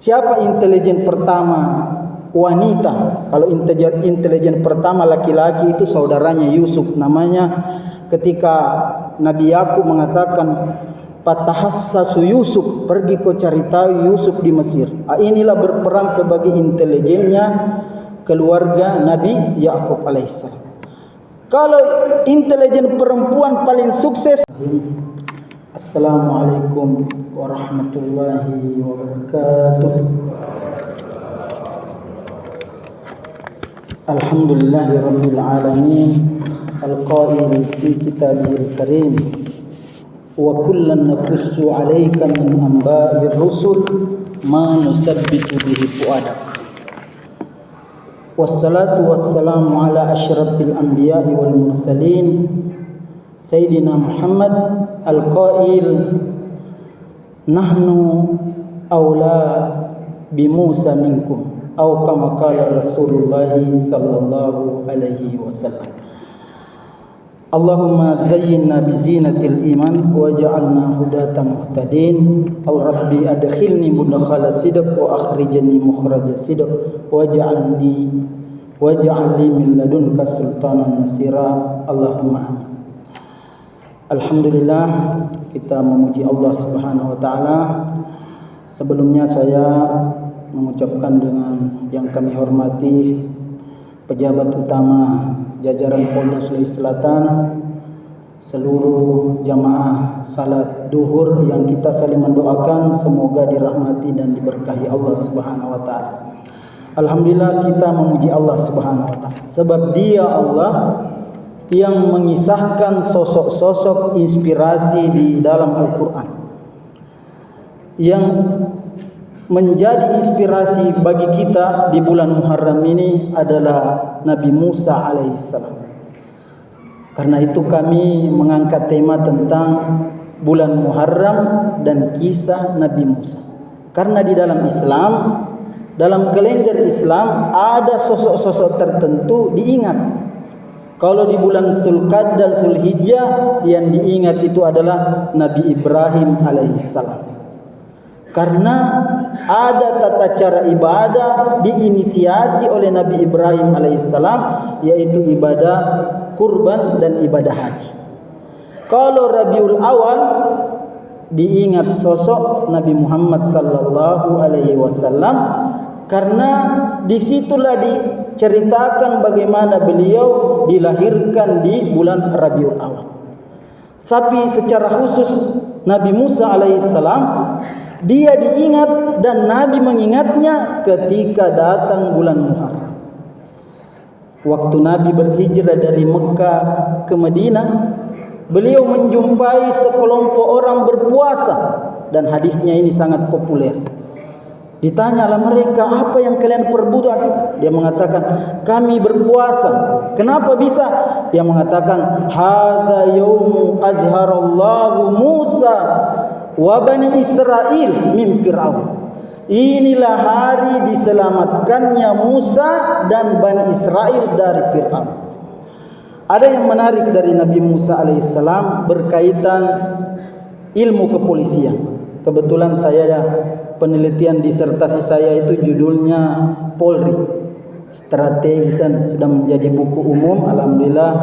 Siapa intelijen pertama wanita? Kalau intelijen pertama laki-laki itu saudaranya Yusuf. Namanya ketika Nabi Yakub mengatakan, "Fatahassasu Yusuf, pergi kau cari tahu Yusuf di Mesir." Inilah berperan sebagai intelijennya keluarga Nabi Yakub alaihissalam. Kalau intelijen perempuan paling sukses. Assalamualaikum warahmatullahi wabarakatuh. Alhamdulillahirabbil alamin, al-qail fi kitabihil karim, wa kullan naqussu 'alaika min anba'ir rusul ma nusabbitu bihi fuadak. Wassalatu wassalamu ala asyrafil anbiya'i wal mursalin Sayyidina Muhammad al-qail, nahnu awla bi Musa minkum, atau kama qala Rasulullah sallallahu alaihi wasallam. Allahumma zayyinna bi zinatil iman waj'alna hudatan muhtadin. Rabbi adkhilni mudkhala sidq wa akhrijni mukhraja sidq waj'al li min ladunka sultanan nasira. Allahumma amin. Alhamdulillah, kita memuji Allah Subhanahu wa taala. Sebelumnya saya mengucapkan dengan yang kami hormati pejabat utama jajaran Polda Sulawesi Selatan, seluruh jamaah salat duhur yang kita saling mendoakan semoga dirahmati dan diberkahi Allah Subhanahu wa taala. Alhamdulillah, kita memuji Allah Subhanahu wa taala sebab Dia Allah yang mengisahkan sosok-sosok inspirasi di dalam Al-Quran, yang menjadi inspirasi bagi kita di bulan Muharram ini adalah Nabi Musa alaihissalam. Karena itu kami mengangkat tema tentang bulan Muharram dan kisah Nabi Musa. Karena di dalam Islam, dalam kalender Islam ada sosok-sosok tertentu diingat. Kalau di bulan Zulqa'dah, Zulhijjah, yang diingat itu adalah Nabi Ibrahim alaihissalam. Karena ada tata cara ibadah diinisiasi oleh Nabi Ibrahim alaihissalam, yaitu ibadah kurban dan ibadah haji. Kalau Rabiul Awal diingat sosok Nabi Muhammad sallallahu alaihi wasallam, karena disitulah diceritakan bagaimana beliau dilahirkan di bulan Rabiul Awal. Tapi secara khusus Nabi Musa alaihissalam, dia diingat dan Nabi mengingatnya ketika datang bulan Muharram. Waktu Nabi berhijrah dari Mekah ke Madinah, beliau menjumpai sekelompok orang berpuasa, dan hadisnya ini sangat populer. Ditanyalah mereka, apa yang kalian perbuat? Dia mengatakan, kami berpuasa. Kenapa bisa? Dia mengatakan, hadza yaumu azharallahu Musa wa bani Israil min Fir'aun. Inilah hari diselamatkannya Musa dan Bani Israel dari Fir'aun. Ada yang menarik dari Nabi Musa alaihissalam berkaitan ilmu kepolisian. Kebetulan saya penelitian disertasi saya itu judulnya Polri, strategis, dan sudah menjadi buku umum. Alhamdulillah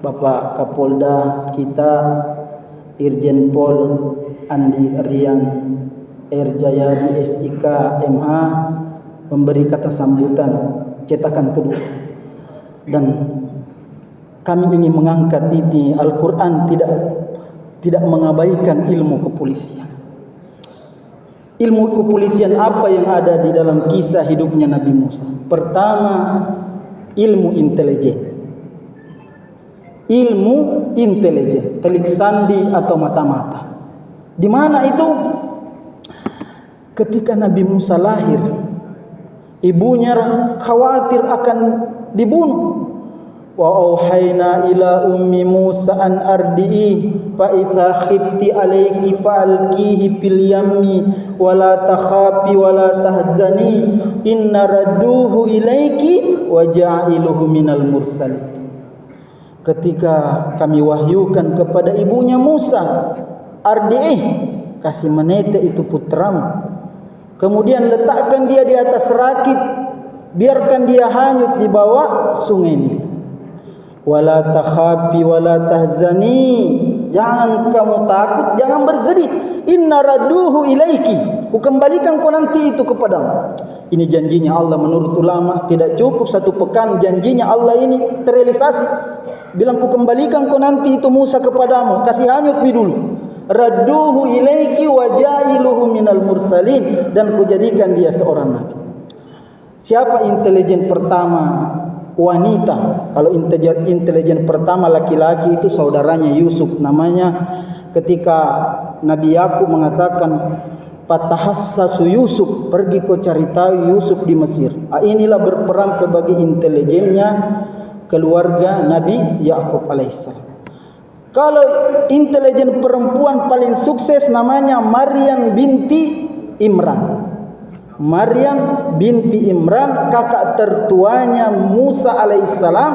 Bapak Kapolda kita Irjen Pol Andi Rian Erjayadi SIK MA memberi kata sambutan cetakan kedua. Dan kami ingin mengangkat ini, Al-Quran tidak mengabaikan ilmu kepolisian. Ilmu kepolisian apa yang ada di dalam kisah hidupnya Nabi Musa? Pertama, ilmu intelijen. Ilmu intelijen, telik sandi atau mata-mata. Di mana itu? Ketika Nabi Musa lahir, ibunya khawatir akan dibunuh. Wa auhayna ila ummi Musa an ardi'i fa idza khifti alayki fa alqihi fil yammi wa la takhafi wa la tahzani inna radduhu ilayki wa ja'iluhu minal mursalin. Ketika kami wahyukan kepada ibunya Musa, ardi'i, kasih menete itu putramu. kemudian letakkan dia di atas rakit, biarkan dia hanyut di bawah sungai Nil. Wala takhafi wala tahzani, jangan kamu takut, jangan bersedih. Inna radduhu ilaiki, ku kembalikan kau nanti itu kepadamu. Ini janjinya Allah. Menurut ulama tidak cukup 1 pekan janjinya Allah ini terrealisasi. Bilang ku kembalikan kau nanti itu Musa kepadamu, kasih hanyut dulu. Radduhu ilaiki wa jailuhu minal mursalin, dan ku jadikan dia seorang nabi. Siapa intelijen pertama wanita? Kalau intelijen pertama laki-laki itu saudaranya Yusuf. Namanya ketika Nabi Yakub mengatakan fatahassasu Yusuf, pergi kau cari tahu Yusuf di Mesir. Inilah berperan sebagai intelijennya keluarga Nabi Yakub alaihissalam. Kalau intelijen perempuan paling sukses namanya Maryam binti Imran. Maryam binti Imran, kakak tertuanya Musa alaihissalam,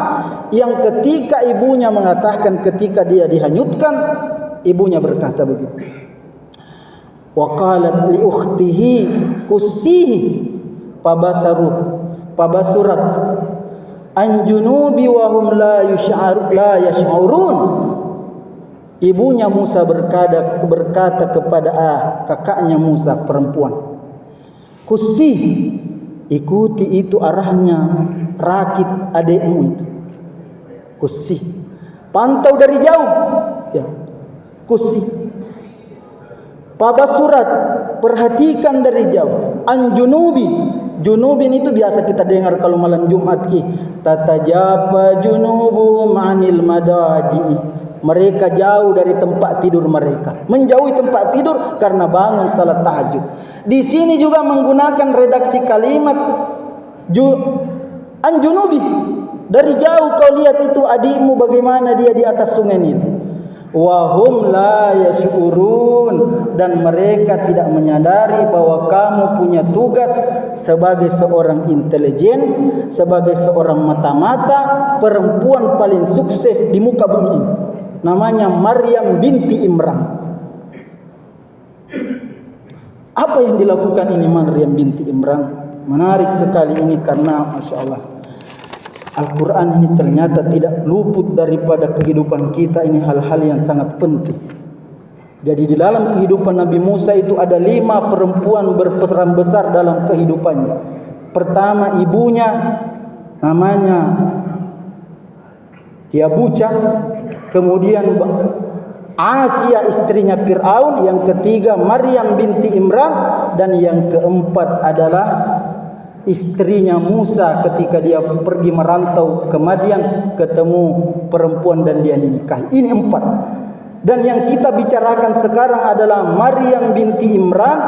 yang ketika ibunya mengatakan, ketika dia dihanyutkan, ibunya berkata begitu. Wa qalat li ukhtihi qussihi pabasurat an junubi wa hum la yash'urun. Ibunya Musa berkata kepada kakaknya Musa perempuan, Kusi, ikuti itu arahnya rakit adikmu itu. Kusi, pantau dari jauh. Ya, kusi. Pabasurat, perhatikan dari jauh. Anjunubi, junubin itu biasa kita dengar kalau malam Jumat ki. Tatajaba junubuhum anil madaji. Mereka jauh dari tempat tidur mereka, menjauhi tempat tidur karena bangun salat tahajud. Di sini juga menggunakan redaksi kalimat anjunubi. Dari jauh kau lihat itu adikmu bagaimana dia di atas sungai Nil. Wahum la yashurun, dan mereka tidak menyadari bahwa kamu punya tugas sebagai seorang intelijen, sebagai seorang mata-mata, perempuan paling sukses di muka bumi ini. Namanya Maryam binti Imran. Apa yang dilakukan ini Maryam binti Imran? Menarik sekali ini karena Masya Allah, Al-Quran ini ternyata tidak luput daripada kehidupan kita. Ini hal-hal yang sangat penting. Jadi di dalam kehidupan Nabi Musa itu ada 5 perempuan berperan besar dalam kehidupannya. Pertama, ibunya namanya Yabuca. Kemudian Asia istrinya Fir'aun. Yang ketiga Maryam binti Imran. Dan yang keempat adalah istrinya Musa ketika dia pergi merantau ke Madian, ketemu perempuan dan dia dinikahi. Ini 4. Dan yang kita bicarakan sekarang adalah Maryam binti Imran,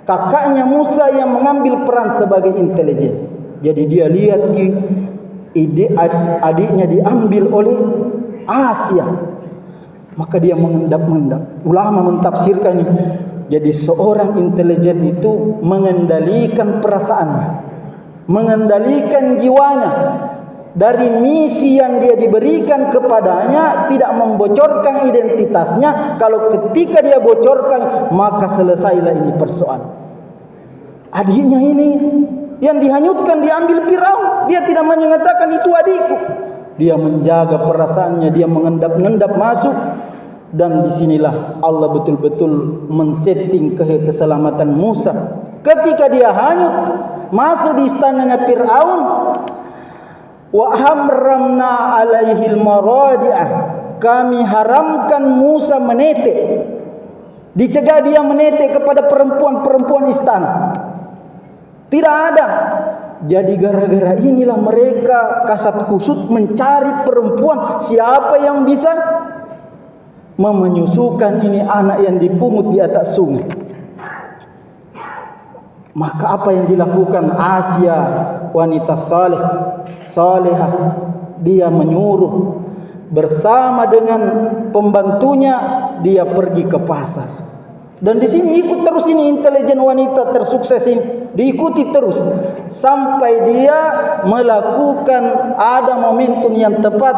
kakaknya Musa yang mengambil peran sebagai intelijen. Jadi dia lihat adiknya diambil oleh Asia, maka dia mengendap-endap. Ulama mentafsirkan ini. Jadi seorang intelijen itu mengendalikan perasaannya, mengendalikan jiwanya. Dari misi yang dia diberikan kepadanya, tidak membocorkan identitasnya. Kalau ketika dia bocorkan, maka selesailah ini persoalan. Adiknya ini yang dihanyutkan, diambil Firaun, dia tidak mengatakan itu adikku. Dia menjaga perasaannya, dia mengendap-endap masuk. Dan disinilah Allah betul-betul men-setting keselamatan Musa. Ketika dia hanyut masuk di istananya Fir'aun, wa hamramna alaihil maradi'ah, kami haramkan Musa menetek, dicegah dia menetek kepada perempuan-perempuan istana. Tidak ada. Jadi gara-gara inilah mereka kasat kusut mencari perempuan, siapa yang bisa menyusukan ini anak yang dipungut di atas sungai. Maka apa yang dilakukan Asia, wanita salehah, dia menyuruh bersama dengan pembantunya, dia pergi ke pasar. Dan di sini ikut terus ini intelijen wanita tersukses ini, diikuti terus sampai dia melakukan, ada momentum yang tepat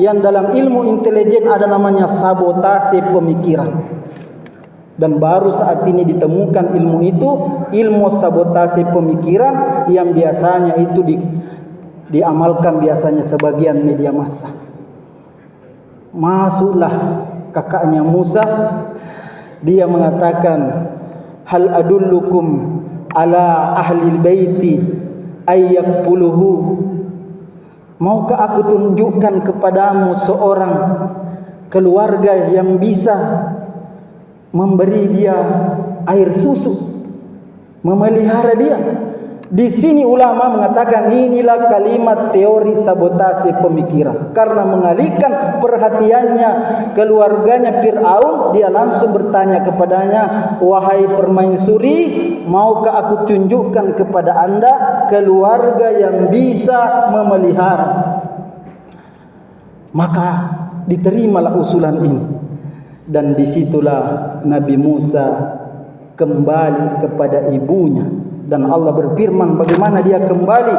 yang dalam ilmu intelijen ada namanya sabotase pemikiran. Dan baru saat ini ditemukan ilmu itu, ilmu sabotase pemikiran yang biasanya itu diamalkan biasanya sebagian media massa. Masuklah kakaknya Musa, dia mengatakan, hal adullukum ala ahli baiti ayyakuluhu, maukah aku tunjukkan kepadamu seorang keluarga yang bisa memberi dia air susu, memelihara dia. Di sini ulama mengatakan inilah kalimat teori sabotase pemikiran. Karena mengalihkan perhatiannya keluarganya Fir'aun, dia langsung bertanya kepadanya, wahai permaisuri, maukah aku tunjukkan kepada anda keluarga yang bisa memelihara? Maka diterimalah usulan ini. Dan disitulah Nabi Musa kembali kepada ibunya. Dan Allah berfirman bagaimana dia kembali.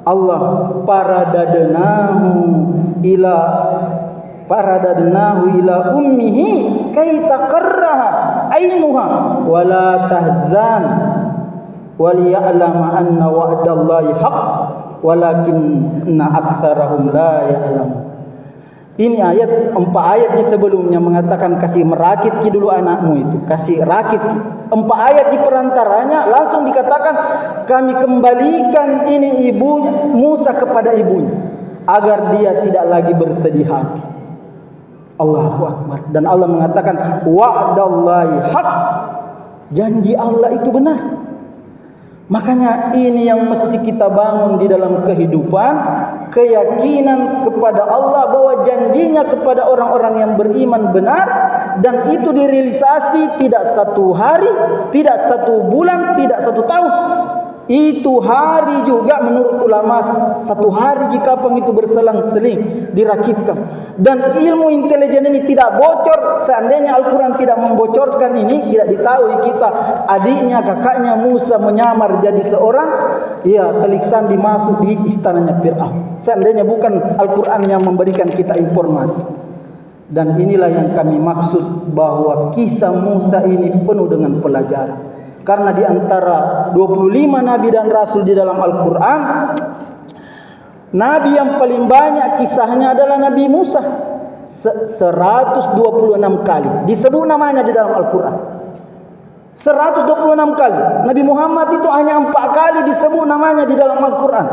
Allah paradadnahu ila ummihi kay taqarraha ainuha wa la tahzan wa liya'lama anna wa'dallahi haqq walakinna aktsarahum la ya'lamun. Ini ayat, 4 ayat di sebelumnya mengatakan kasih merakit dulu anakmu itu, kasih rakit. 4 ayat di perantaranya langsung dikatakan kami kembalikan ini ibunya Musa kepada ibunya agar dia tidak lagi bersedih hati. Allahu Akbar. Dan Allah mengatakan wa'dallahi haq, janji Allah itu benar. Makanya ini yang mesti kita bangun di dalam kehidupan, keyakinan kepada Allah bahwa janjinya kepada orang-orang yang beriman benar, dan itu direalisasi tidak 1 hari, tidak 1 bulan, tidak 1 tahun. Itu hari juga menurut ulama 1 hari jika itu berselang-seling dirakitkan. Dan ilmu intelijen ini tidak bocor. Seandainya Al-Quran tidak membocorkan ini, tidak diketahui kita adiknya, kakaknya Musa menyamar jadi seorang, ya telik sandi masuk di istananya Fir'aun. Seandainya bukan Al-Quran yang memberikan kita informasi. Dan inilah yang kami maksud bahwa kisah Musa ini penuh dengan pelajaran. Karena di antara 25 nabi dan rasul di dalam Al-Quran, nabi yang paling banyak kisahnya adalah Nabi Musa. 126 kali disebut namanya di dalam Al-Quran. 126 kali. Nabi Muhammad itu hanya 4 kali disebut namanya di dalam Al-Quran.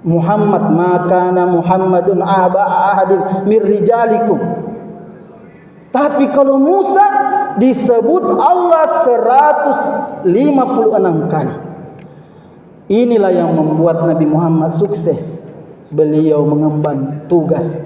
Muhammad, makana Muhammadun aba ahadin mir rijalikum. Tapi kalau Musa disebut Allah 156 kali. Inilah yang membuat Nabi Muhammad sukses. Beliau mengemban tugas.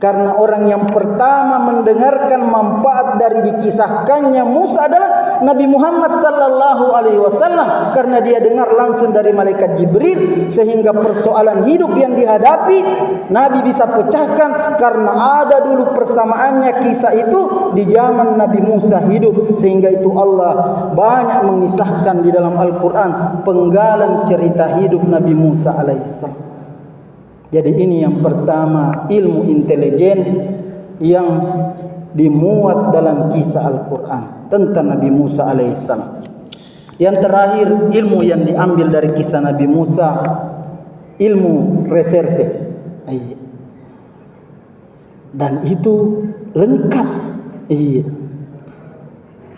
Karena orang yang pertama mendengarkan manfaat dari dikisahkannya Musa adalah Nabi Muhammad sallallahu alaihi wasallam, karena dia dengar langsung dari malaikat Jibril, sehingga persoalan hidup yang dihadapi Nabi bisa pecahkan karena ada dulu persamaannya kisah itu di zaman Nabi Musa hidup. Sehingga itu Allah banyak mengisahkan di dalam Al-Quran penggalan cerita hidup Nabi Musa alaihissalam. Jadi ini yang pertama, ilmu intelijen yang dimuat dalam kisah Al-Quran tentang Nabi Musa alaihissalam. Yang terakhir, ilmu yang diambil dari kisah Nabi Musa, ilmu reserse. Dan itu lengkap.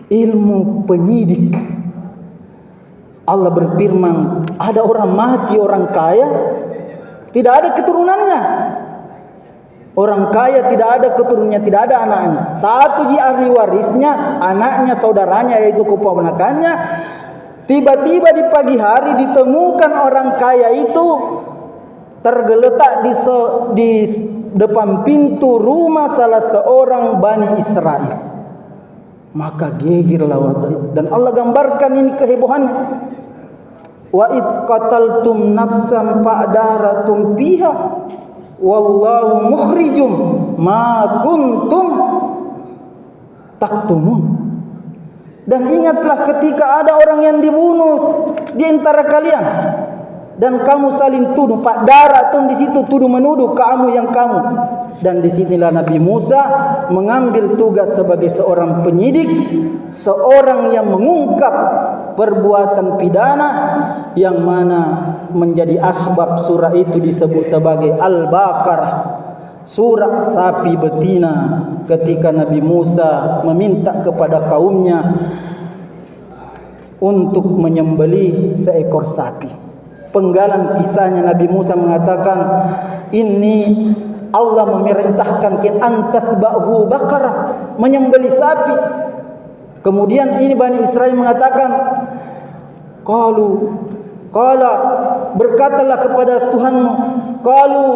Ilmu penyidik. Allah berfirman, ada orang mati, orang kaya, tidak ada keturunannya. Orang kaya tidak ada keturunannya, tidak ada anaknya. Satu ji ahli warisnya, anaknya, saudaranya, yaitu keponakannya. Tiba-tiba di pagi hari ditemukan orang kaya itu tergeletak di depan pintu rumah salah seorang Bani Israel. Maka gegerlah waktu itu. Dan Allah gambarkan ini kehebohannya. Wa id qataltum nafsan fa'daratum fiha wallahu mukhrijum ma kuntum taktumun. Dan ingatlah ketika ada orang yang dibunuh di antara kalian dan kamu saling tuduh, pak daratun di situ tuduh menuduh kamu yang kamu Dan disinilah Nabi Musa mengambil tugas sebagai seorang penyidik, seorang yang mengungkap perbuatan pidana yang mana menjadi asbab surah itu disebut sebagai Al-Baqarah, surah sapi betina, ketika Nabi Musa meminta kepada kaumnya untuk menyembelih seekor sapi. Penggalan kisahnya Nabi Musa mengatakan, ini Allah memerintahkan antasbahu baqarah, menyembelih sapi. Kemudian ini Bani Israel mengatakan, qala berkatalah kepada Tuhanmu,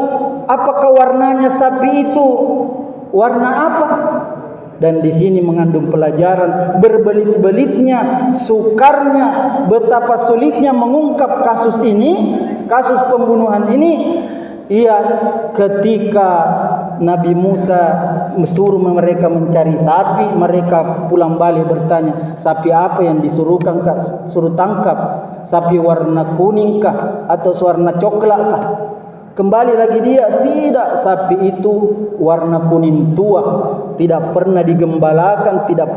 apakah warnanya sapi itu? Warna apa? Dan di sini mengandung pelajaran berbelit-belitnya, sukarnya, betapa sulitnya mengungkap kasus ini, kasus pembunuhan ini. Ia ketika Nabi Musa menyuruh mereka mencari sapi, mereka pulang balik bertanya, sapi apa yang disuruhkan kah? Suruh tangkap sapi warna kuning kah atau warna coklat kah? Kembali lagi dia, tidak, sapi itu warna kuning tua, tidak pernah digembalakan, tidak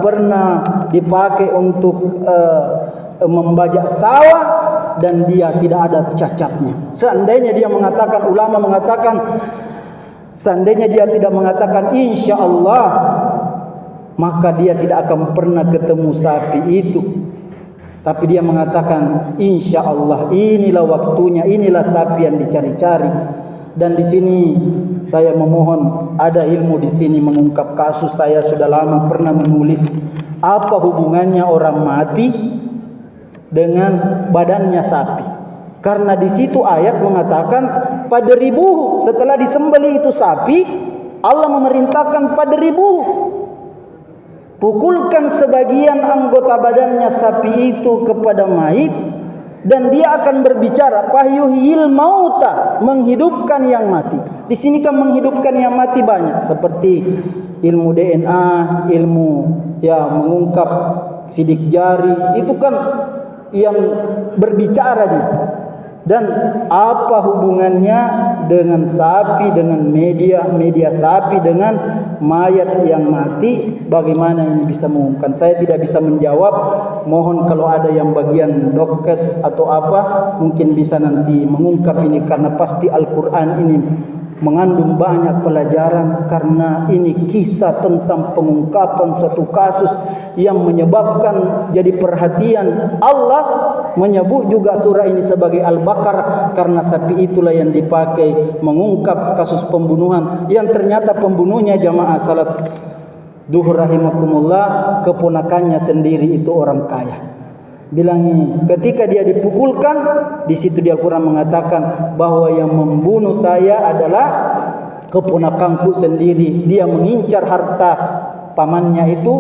pernah dipakai untuk membajak sawah, dan dia tidak ada cacatnya. Seandainya dia mengatakan, ulama mengatakan, seandainya dia tidak mengatakan insya Allah, maka dia tidak akan pernah ketemu sapi itu. Tapi dia mengatakan insya Allah, inilah waktunya, inilah sapi yang dicari-cari. Dan di sini saya memohon, ada ilmu di sini mengungkap kasus. Saya sudah lama pernah menulis apa hubungannya orang mati dengan badannya sapi. Karena di situ ayat mengatakan pada ribuhu, setelah disembelih itu sapi, Allah memerintahkan pada ribuhu, pukulkan sebagian anggota badannya sapi itu kepada mayit, dan dia akan berbicara, fahyuhyil mauta, menghidupkan yang mati. Di sini kan menghidupkan yang mati banyak, seperti ilmu DNA, ilmu mengungkap sidik jari, itu kan yang berbicara dia. Dan apa hubungannya dengan sapi, dengan media sapi, dengan mayat yang mati? Bagaimana ini bisa mengungkapkan? Saya tidak bisa menjawab. Mohon kalau ada yang bagian dokes atau apa, mungkin bisa nanti mengungkap ini, karena pasti Al-Quran ini mengandung banyak pelajaran, karena ini kisah tentang pengungkapan suatu kasus yang menyebabkan jadi perhatian. Allah menyebut juga surah ini sebagai Al-Baqarah karena sapi itulah yang dipakai mengungkap kasus pembunuhan, yang ternyata pembunuhnya jamaah salat duhur rahimakumullah, keponakannya sendiri itu orang kaya. Bilangi, ketika dia dipukulkan, di situ di Al-Quran mengatakan bahwa yang membunuh saya adalah keponakanku sendiri. Dia mengincar harta pamannya itu,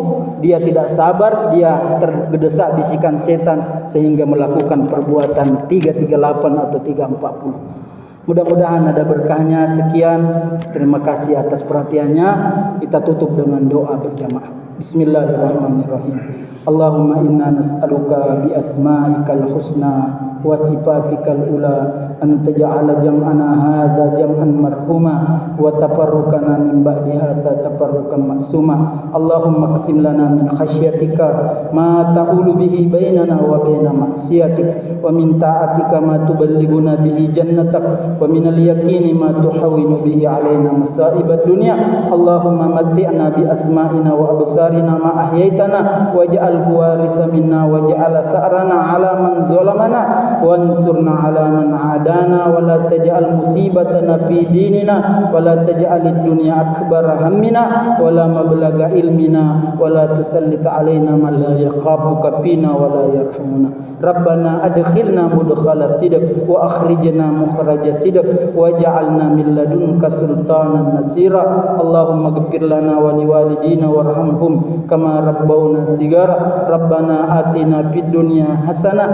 dia tidak sabar, dia tergedesak bisikan setan sehingga melakukan perbuatan 338 atau 340. Mudah-mudahan ada berkahnya. Sekian, terima kasih atas perhatiannya. Kita tutup dengan doa berjamaah. Bismillahirrahmanirrahim. Allahumma inna nas'aluka bi asma'ikal husna wa sifatikal ula an taj'ala jam'ana hadza jam'an marhuma wa tafarruqana min ba'di hadza tafarruqan ma'suma. Allahumma qsim lana min khasyatika ma tahulu bihi bainana wa baina ma'siyatik, wa min ta'atika ma tuballighuna bihi jannatak, wa min al-yaqini ma tuhawwinu bihi alaina masa'ibad dunya. Allahumma matti'na bi asma'ina wa absarina ma ahyaitana waj'alhu waritha minna waj'al tha'rana 'ala man zalamana wansurna 'ala man 'adana wa la taj'al musibatana fi dinina wa la taj'alid dunya akbar hammina wa la mablagha ilmina wa la tusallit 'alaina man la yaqabuka fina wa la yarhamuna. Rabbana adkhilna mudkhala sidq wa akhrijna mukhraja sidq waj'alna min ladunka sultanan nasira. Allahumma ighfir lana wa liwalidina warhamhum kama rabbawna sigara. Rabbana atina fid dunya hasanah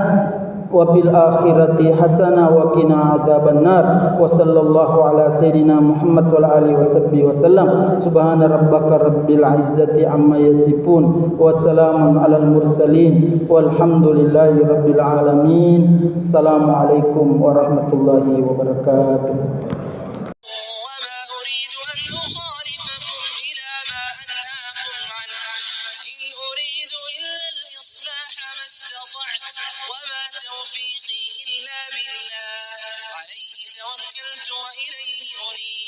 wa fil akhirati hasanah wa qina adzabannar. Wa sallallahu ala sayidina Muhammad wa ala alihi washabbihi wasallam. Subhana rabbaka rabbil izzati amma yasifun wa salamun alal mursalin walhamdulillahi rabbil alamin. Assalamualaikum warahmatullahi wabarakatuh. أريد إلا الإصلاح ما استطعت وما توفيقي إلا بالله عليه توكلت وإليه أنيب